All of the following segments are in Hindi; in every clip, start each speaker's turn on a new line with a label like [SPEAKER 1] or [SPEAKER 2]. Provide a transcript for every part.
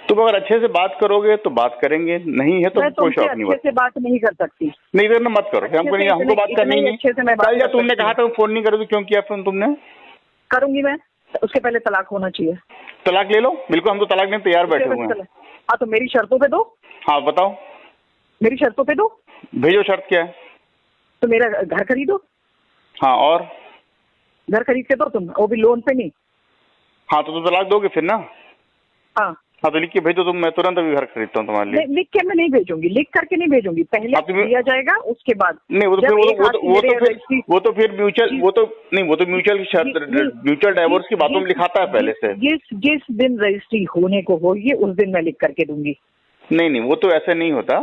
[SPEAKER 1] तुम अगर अच्छे से बात करोगे तो बात करेंगे, नहीं है तो कोई शौक नहीं।
[SPEAKER 2] अच्छे से बात नहीं कर सकती।
[SPEAKER 1] नहीं करना मत करो, हमको नहीं, हमको बात करनी नहीं।
[SPEAKER 2] अच्छे से मैं बात
[SPEAKER 1] कल जब तुमने कहा था फोन नहीं करोगे, क्यों किया फोन तुमने?
[SPEAKER 2] करूंगी मैं, उसके पहले तलाक होना चाहिए।
[SPEAKER 1] तलाक ले लो, बिल्कुल, हम तो तलाक में तैयार बैठे हुए हैं।
[SPEAKER 2] हाँ तो मेरी शर्तों पे दो।
[SPEAKER 1] हाँ बताओ,
[SPEAKER 2] मेरी शर्तों पे दो।
[SPEAKER 1] भेजो, शर्त क्या है?
[SPEAKER 2] तो मेरा घर खरीदो।
[SPEAKER 1] हाँ, और
[SPEAKER 2] घर खरीद के दो तुम, वो भी लोन पे नहीं।
[SPEAKER 1] हाँ तो तुम तलाक दोगे फिर ना?
[SPEAKER 2] हाँ
[SPEAKER 1] हाँ तो लिख के भेजो तुम, मैं तुरंत अभी घर खरीदता हूँ तुम्हारे लिए।
[SPEAKER 2] लिख के मैं नहीं भेजूंगी, लिख करके नहीं भेजूंगी, पहले दिया जाएगा उसके बाद।
[SPEAKER 1] नहीं वो तो फिर वो तो फिर म्यूचुअल, वो तो नहीं, वो तो म्यूचुअल की शर्त, म्यूचुअल डाइवोर्स की बातों में लिखाता है पहले से।
[SPEAKER 2] जिस दिन रजिस्ट्री होने को होगी उस दिन मैं लिख करके दूंगी।
[SPEAKER 1] नहीं वो तो ऐसे नहीं होता।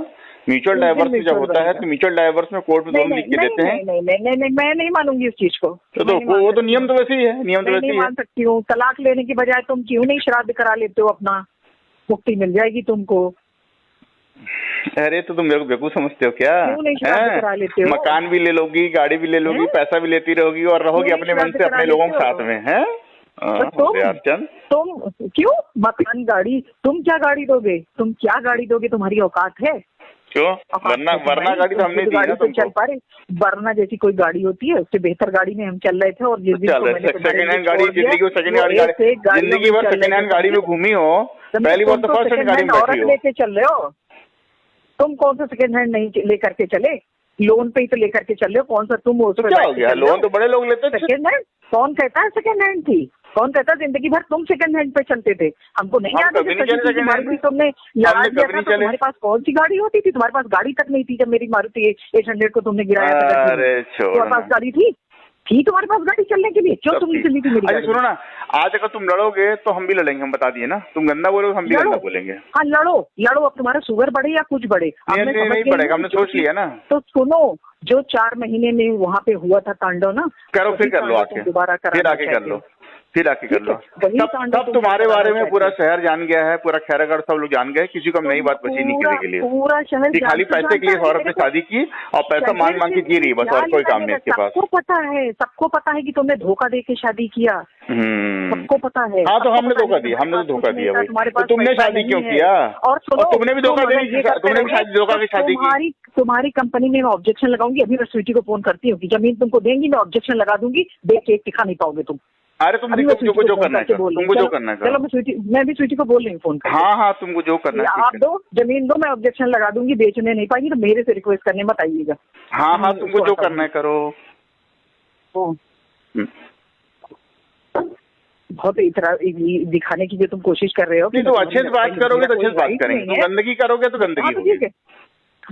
[SPEAKER 1] म्यूचुअल डाइवोर्स जब होता है तो म्यूचुअल डाइवोर्स में कोर्ट में दोनों लिख के देते हैं।
[SPEAKER 2] नहीं, मैं नहीं मानूंगी इस चीज को।
[SPEAKER 1] तो वो तो नियम तो वैसे ही है, नियम तो वैसे ही है।
[SPEAKER 2] नहीं मान सकती हूँ। तलाक लेने की बजाय तुम क्यों नहीं श्राद्ध करा लेते हो अपना, मुक्ति मिल जाएगी तुमको।
[SPEAKER 1] अरे तो तुम मेरे को बेवकूफ समझते हो क्या?
[SPEAKER 2] क्यों नहीं श्राद्ध करा लेते हो?
[SPEAKER 1] मकान भी ले लोगी, गाड़ी भी ले लोगी, पैसा भी लेती रहोगी और रहोगी अपने मन से अपने लोगों के साथ में, है?
[SPEAKER 2] तुम क्यों मकान गाड़ी, तुम क्या गाड़ी दोगे? तुम क्या गाड़ी दोगे? तुम्हारी औकात है?
[SPEAKER 1] क्यों? वरना गाड़ी तो हमने दी ना तुमको।
[SPEAKER 2] चल पा रहे, वरना जैसी कोई गाड़ी होती है उससे बेहतर गाड़ी में हम चल रहे थे। और जिस दिन
[SPEAKER 1] सेकंड हैंड गाड़ी, जिंदगी में सेकंड हैंड गाड़ी, जिंदगी भर सेकंड हैंड गाड़ी में घूमी हो, पहली बार तो फर्स्ट हैंड गाड़ी में बैठी हो।
[SPEAKER 2] लेके चल रहे हो तुम? कौन सा सेकंड हैंड नहीं लेकर के चले? लोन पे ही तो लेकर के चल रहे हो। कौन सा तुम?
[SPEAKER 1] क्या हो गया? लोन तो बड़े लोग लेते थे।
[SPEAKER 2] सेकंड हैंड कौन कहता है सेकंड हैंड थी? कौन कहता है? जिंदगी भर तुम सेकंड हैंड पे चलते थे, हमको नहीं याद है। तुमने याद किया था? तुम्हारे पास कौन सी गाड़ी होती थी? तुम्हारे पास गाड़ी तक नहीं थी जब मेरी मारुति 800 को तुमने गिराया था। तुम्हारे पास गाड़ी थी तुम्हारे पास गाड़ी चलने के लिए? क्यों तुम नहीं चली थी मेरी?
[SPEAKER 1] सुनो ना, आज अगर तुम लड़ोगे तो हम भी लड़ेंगे, हम बता दिए ना। तुम गंदा बोलोगे, हम भी गंदा बोलेंगे।
[SPEAKER 2] हाँ लड़ो। अब तुम्हारा शुगर बढ़े या कुछ बढ़े,
[SPEAKER 1] नहीं बढ़ेगा, हमने सोच लिया ना।
[SPEAKER 2] तो सुनो, जो 4 महीने में वहाँ पे हुआ था तांडव ना,
[SPEAKER 1] करो फिर कर लो आके,
[SPEAKER 2] दोबारा
[SPEAKER 1] फिर आके कर लो, फिर आके कर लो। तब तुम्हारे बारे में पूरा शहर जान गया है, पूरा खैरागढ़ सब लोग जान गए। किसी को हम नई बात बची नहीं किसी के लिए।
[SPEAKER 2] पूरा शहर
[SPEAKER 1] खाली पैसे के लिए औरत ने शादी की और पैसा मांग मांग के जी रही, बस और कोई काम नहीं इसके पास।
[SPEAKER 2] सबको पता है कि तुमने धोखा दे के शादी किया। सबको पता है।
[SPEAKER 1] हाँ तो हमने धोखा दिया, हमने तो धोखा दिया भाई। तो तुमने शादी क्यों किया? और तुमने भी धोखा दी, तुमने भी धोखा की शादी की।
[SPEAKER 2] तुम्हारी कंपनी में मैं ऑब्जेक्शन लगाऊंगी। अभी मैं स्वीटी को फोन करती हूँ कि जमीन तुमको देंगी, मैं ऑब्जेक्शन लगा दूंगी, देख के दिखा नहीं पाओगे तुम।
[SPEAKER 1] अरे तुम जो करना है, तुमको जो करना है।
[SPEAKER 2] चलो मैं भी स्वीटी को बोल रही हूँ फोन कर।
[SPEAKER 1] हाँ तुमको जो करना है
[SPEAKER 2] आप दो, जमीन दो, मैं ऑब्जेक्शन लगा दूंगी। बेचने नहीं पाएंगी तो मेरे से रिक्वेस्ट करने मत आइएगा।
[SPEAKER 1] हाँ तुमको जो करना है करो।
[SPEAKER 2] बहुत इतना दिखाने की जो तुम कोशिश कर रहे हो।
[SPEAKER 1] नहीं तो अच्छे से बात करोगे तो अच्छे से बात करेंगे, तो गंदगी करोगे तो गंदगी होगी।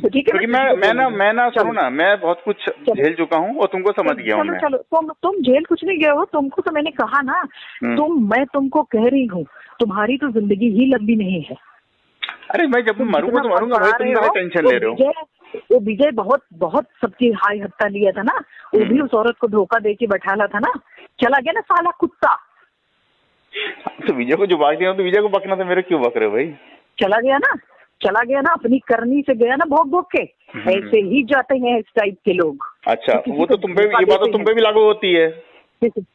[SPEAKER 2] ठीक है,
[SPEAKER 1] क्योंकि मैं ना सुनो ना, मैं बहुत कुछ झेल चुका हूँ और तुमको समझ गया हूँ मैं।
[SPEAKER 2] चलो तुम जेल कुछ नहीं गए हो। तुमको तो मैंने कहा ना, मैं तुमको कह रही हूँ, तुम्हारी तो जिंदगी ही लंबी नहीं है।
[SPEAKER 1] अरे मैं जब मरूंगा तो मरूंगा भाई, तुम क्या टेंशन ले रहे हो?
[SPEAKER 2] वो विजय बहुत सबकी हाई हत्ता लिया था ना, वो भी उस औरत को धोखा दे के बैठाला था ना, चला गया ना साला कुत्ता।
[SPEAKER 1] तो विजय को जो बात दिया तो विजय को बकना था, मेरे क्यों बक रहे हो भाई?
[SPEAKER 2] चला गया ना, अपनी करनी से गया ना, भोग के। ऐसे ही जाते हैं इस टाइप के लोग।
[SPEAKER 1] अच्छा, वो तो तुम पे, ये बात तो तुम पे भी लागू होती है।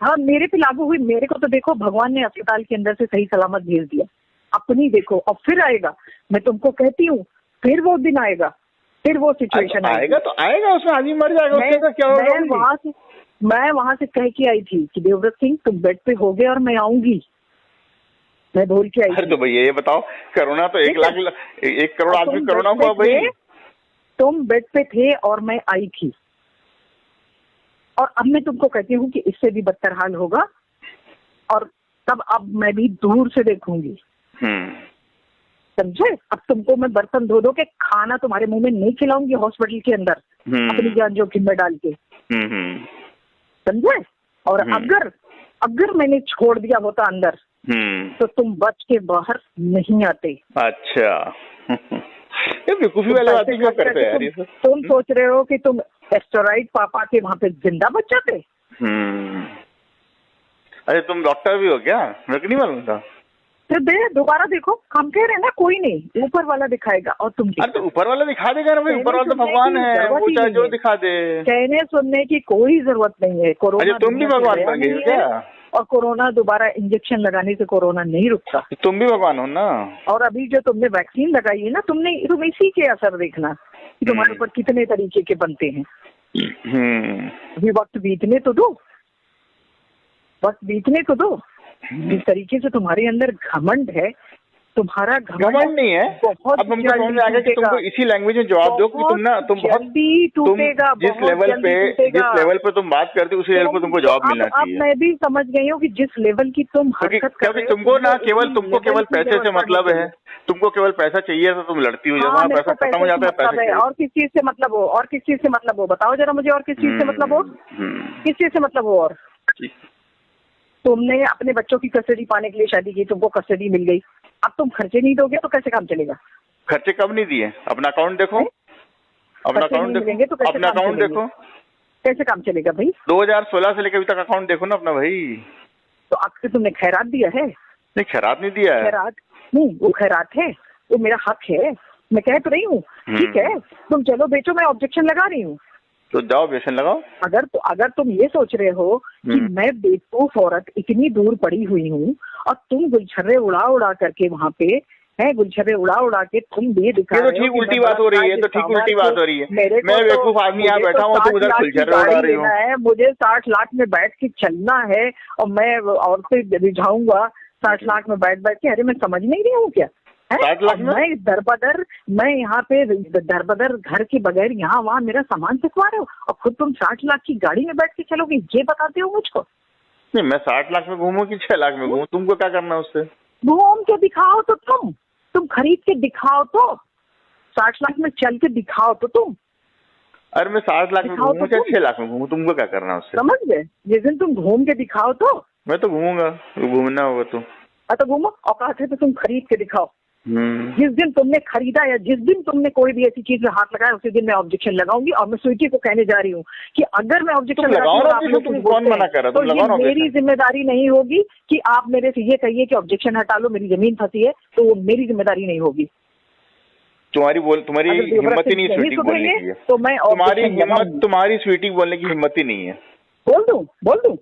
[SPEAKER 2] हाँ मेरे पे लागू हुई। मेरे को तो देखो भगवान ने अस्पताल के अंदर से सही सलामत भेज दिया। अपनी देखो, अब फिर आएगा। मैं तुमको कहती हूँ, फिर वो दिन आएगा, फिर वो सिचुएशन
[SPEAKER 1] आएगा। तो आएगा, उसमें आदमी मर जाएगा, उसका क्या होगा?
[SPEAKER 2] मैं वहां से कह के आई थी कि देवव्रत सिंह तुम बेड पे हो गए और मैं आऊंगी, मैं बोल के आई।
[SPEAKER 1] अरे तो भैया ये बताओ, कोरोना तो 1 करोड़ आदमी कोरोना हुआ भाई।
[SPEAKER 2] तुम बेड पे थे और मैं आई थी, और अब मैं तुमको कहती हूँ कि इससे भी बदतर हाल होगा, और तब अब मैं भी दूर से देखूंगी। समझे? अब तुमको मैं बर्तन धो के खाना तुम्हारे मुंह में नहीं खिलाऊंगी हॉस्पिटल के अंदर, अपनी जान जोखिम में डाल के। समझे? और अगर मैंने छोड़ दिया होता अंदर, तो तुम बच के बाहर नहीं आते।
[SPEAKER 1] अच्छा ये बेवकूफी वाली बातें क्यों करते हैं यार?
[SPEAKER 2] तुम सोच रहे हो कि तुम एस्टेरॉइड पापा के वहां पे जिंदा बच जाते?
[SPEAKER 1] अरे तुम डॉक्टर भी हो क्या? मेरे को नहीं मालूम था।
[SPEAKER 2] तो दोबारा देखो, हम कह रहे हैं ना, कोई नहीं, ऊपर वाला दिखाएगा। और तुम
[SPEAKER 1] तो ऊपर वाला दिखा देगा ना भाई, ऊपर वाला तो भगवान है, वो चाहे जो दिखा दे।
[SPEAKER 2] कहने सुनने की कोई जरूरत नहीं है। कोरोना
[SPEAKER 1] तुम भी भगवान बन गई हो क्या?
[SPEAKER 2] और कोरोना दोबारा इंजेक्शन लगाने से कोरोना नहीं रुकता।
[SPEAKER 1] तुम भी भगवान हो ना। और
[SPEAKER 2] अभी जो तुमने वैक्सीन लगाई है ना, तुम इसी के असर देखना कि तुम्हारे ऊपर कितने तरीके के बनते हैं। अभी वक्त बीतने तो दो, वक्त बीतने तो दो। जिस तरीके से तुम्हारे अंदर घमंड है, तुम्हारा
[SPEAKER 1] घमंड नहीं है।
[SPEAKER 2] बहुत
[SPEAKER 1] अब हमको समझ में आ गया कि तुमको इसी लैंग्वेज में जवाब दो कि तुम जिस लेवल पे तुम बात करते हो उसी लेवल पे तुमको जवाब मिलना चाहिए।
[SPEAKER 2] अब मैं भी समझ गई हूँ कि जिस लेवल की तुम हरकत कर रहे हो,
[SPEAKER 1] तुमको केवल पैसे से मतलब है, तुमको केवल पैसा चाहिए तो तुम लड़ती हो। जब पैसा खत्म हो जाता है पैसे,
[SPEAKER 2] और किस चीज से मतलब हो, और किस चीज से मतलब हो, बताओ जरा मुझे, और किस चीज से मतलब हो, किस चीज से मतलब हो। और तुमने अपने बच्चों की कस्टडी पाने के लिए शादी की, तुमको कस्टडी मिल गई, अब तुम खर्चे नहीं दोगे तो कैसे काम चलेगा।
[SPEAKER 1] खर्चे कब नहीं दिए, अपना अकाउंट देखो, अपना अकाउंट देखो, अपना अकाउंट देखो,
[SPEAKER 2] कैसे काम चलेगा भाई।
[SPEAKER 1] 2016 से लेकर अभी तक अकाउंट देखो ना अपना भाई।
[SPEAKER 2] तो अब से तुमने खैरात दिया है?
[SPEAKER 1] नहीं, खैरात नहीं दिया है।
[SPEAKER 2] खैरात नहीं, वो खैरात है, वो मेरा हक है, मैं कह तो रही हूँ। ठीक है, तुम चलो बेचो, मैं ऑब्जेक्शन लगा रही हूँ।
[SPEAKER 1] तो जाओ ऑब्जेक्शन लगाओ।
[SPEAKER 2] अगर तुम ये सोच रहे हो कि मैं बेवकूफ औरत इतनी दूर पड़ी हुई हूँ और तुम गुलछर्रे उड़ा करके वहाँ पे है, गुलछर्रे उड़ा के तुम ये दिखा रहे हो।
[SPEAKER 1] ठीक उल्टी बात हो रही है, तो ठीक उल्टी बात हो रही है। मैं बेवकूफ आदमी यहाँ बैठा हूँ, तुम उधर गुलछर्रे उड़ा रही हो।
[SPEAKER 2] मुझे 60 लाख में बैठ के चलना है और मैं औरतें रिझाऊंगा 60 लाख में बैठ के। अरे मैं समझ नहीं रही हूँ क्या?
[SPEAKER 1] 60 लाख में
[SPEAKER 2] मैं यहाँ पे दरबदर घर के बगैर यहाँ वहाँ मेरा सामान फेंकवा रहे हो और खुद तुम 60 लाख की गाड़ी में बैठ के चलोगे, ये बताते हो मुझको।
[SPEAKER 1] नहीं, मैं 60 लाख में घूमूं कि 6 लाख में घूमूं, तुमको क्या करना है उससे?
[SPEAKER 2] घूम के दिखाओ तो तुम खरीद के दिखाओ तो, 60 लाख में चल के दिखाओ तो तुम।
[SPEAKER 1] अरे मैं 60 लाख में घूमूं या 6 लाख में घूमूं, तुमको क्या करना है उससे?
[SPEAKER 2] समझ गए? जिस दिन तुम घूम के दिखाओ तो।
[SPEAKER 1] मैं तो घूमूंगा, घूमना होगा
[SPEAKER 2] तो घूमो, औकात है तो तुम खरीद के दिखाओ। जिस दिन तुमने खरीदा या जिस दिन तुमने कोई भी ऐसी चीज में हाथ लगाया, उसी दिन मैं ऑब्जेक्शन लगाऊंगी। और मैं स्वीटी को कहने जा रही हूँ कि अगर मैं ऑब्जेक्शन लगाऊंगा तो ये मेरी जिम्मेदारी नहीं होगी कि आप मेरे से ये कहिए कि ऑब्जेक्शन हटा लो, मेरी जमीन फंसी है, तो वो मेरी जिम्मेदारी नहीं होगी।
[SPEAKER 1] तुम्हारी हिम्मत ही नहीं स्वीटी बोलने की है, तो मैं तुम्हारी स्वीटी बोलने की हिम्मत ही नहीं है।
[SPEAKER 2] बोल दूं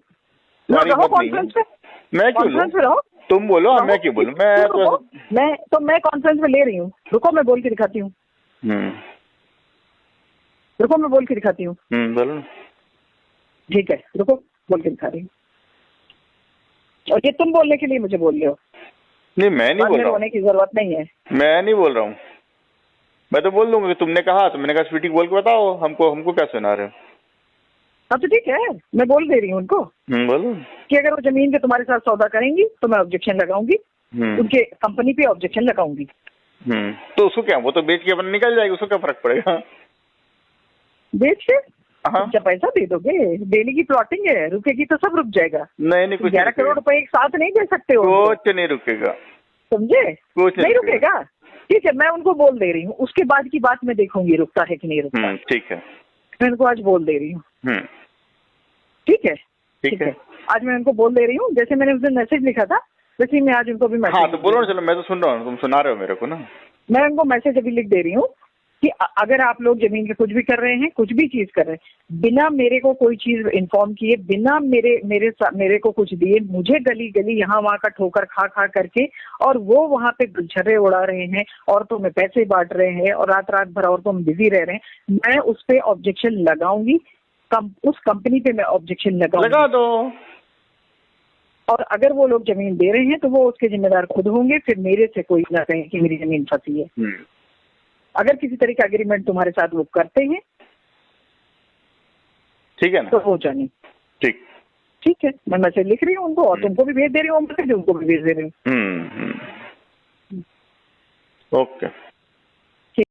[SPEAKER 2] कॉन्फ्रेंस पे? मैं कॉन्फ्रेंस पे रहो,
[SPEAKER 1] तुम बोलो, मैं क्यों बोलूं?
[SPEAKER 2] मैं कॉन्फ्रेंस में ले रही हूँ, रुको मैं बोल के दिखाती हूँ। रुको मैं बोल के दिखाती हूँ।
[SPEAKER 1] बोलो।
[SPEAKER 2] ठीक है, रुको बोल के दिखा रही हूँ। और ये तुम बोलने के लिए मुझे बोल रहे हो?
[SPEAKER 1] नहीं, मैं नहीं बोल रहा हूँ।
[SPEAKER 2] होने की जरूरत नहीं है।
[SPEAKER 1] मैं नहीं बोल रहा हूँ, मैं तो बोल दूंगा कि तुमने कहा, तो मैंने कहा स्वीटी बोल के बताओ, हमको क्या सुना रहे हो?
[SPEAKER 2] हाँ तो ठीक है, मैं बोल दे रही हूँ उनको।
[SPEAKER 1] बोलो
[SPEAKER 2] कि अगर वो जमीन के तुम्हारे साथ सौदा करेंगी तो मैं ऑब्जेक्शन लगाऊंगी, उनके कंपनी पे ऑब्जेक्शन लगाऊंगी।
[SPEAKER 1] तो उसको क्या, वो तो बेच के अपन निकल जाएगी, उसको क्या फर्क पड़ेगा?
[SPEAKER 2] बेच के क्या पैसा दे दोगे? डेली की प्लॉटिंग है, रुकेगी तो सब रुक जाएगा।
[SPEAKER 1] नहीं, कुछ
[SPEAKER 2] 11 करोड़ रुपए एक साथ नहीं दे सकते हो।
[SPEAKER 1] कुछ नहीं रुकेगा,
[SPEAKER 2] समझे? कुछ नहीं रुकेगा। ठीक है, मैं उनको बोल दे रही हूँ, उसके बाद की बात मैं देखूंगी रुकता है कि नहीं रुकता।
[SPEAKER 1] ठीक है,
[SPEAKER 2] मैं उनको आज बोल दे रही हूँ। ठीक है, आज मैं उनको बोल दे रही हूँ। जैसे मैंने उस दिन मैसेज लिखा था वैसे ही मैं आज उनको भी मैसेज।
[SPEAKER 1] हाँ तो बोलो ना, चलो मैं तो सुन रहा हूँ, तुम सुना रहे हो मेरे को ना।
[SPEAKER 2] मैं उनको मैसेज अभी लिख दे रही हूँ कि अगर आप लोग जमीन के कुछ भी कर रहे हैं, कुछ भी चीज कर रहे हैं, बिना मेरे को कोई चीज इन्फॉर्म किए, बिना मेरे को कुछ दिए, मुझे गली यहाँ वहाँ का ठोकर खा करके, और वो वहाँ पे गुलछर्रे उड़ा रहे हैं, औरतों में पैसे बांट रहे हैं और रात भर औरतों में बिजी रह रहे हैं, मैं उस पर ऑब्जेक्शन लगाऊंगी। उस कंपनी पे मैं ऑब्जेक्शन लगा
[SPEAKER 1] दो।
[SPEAKER 2] और अगर वो लोग जमीन दे रहे हैं तो वो उसके जिम्मेदार खुद होंगे, फिर मेरे से कोई ना कहे कि मेरी जमीन फंसी है। अगर किसी तरह का एग्रीमेंट तुम्हारे साथ वो करते हैं, ठीक है ना, तो हो जाने। ठीक है, मैं मैसेज लिख रही हूँ उनको और तुमको भी भेज दे रही हूँ, मैसेज उनको भी भेज दे रही हूँ।
[SPEAKER 1] ओके।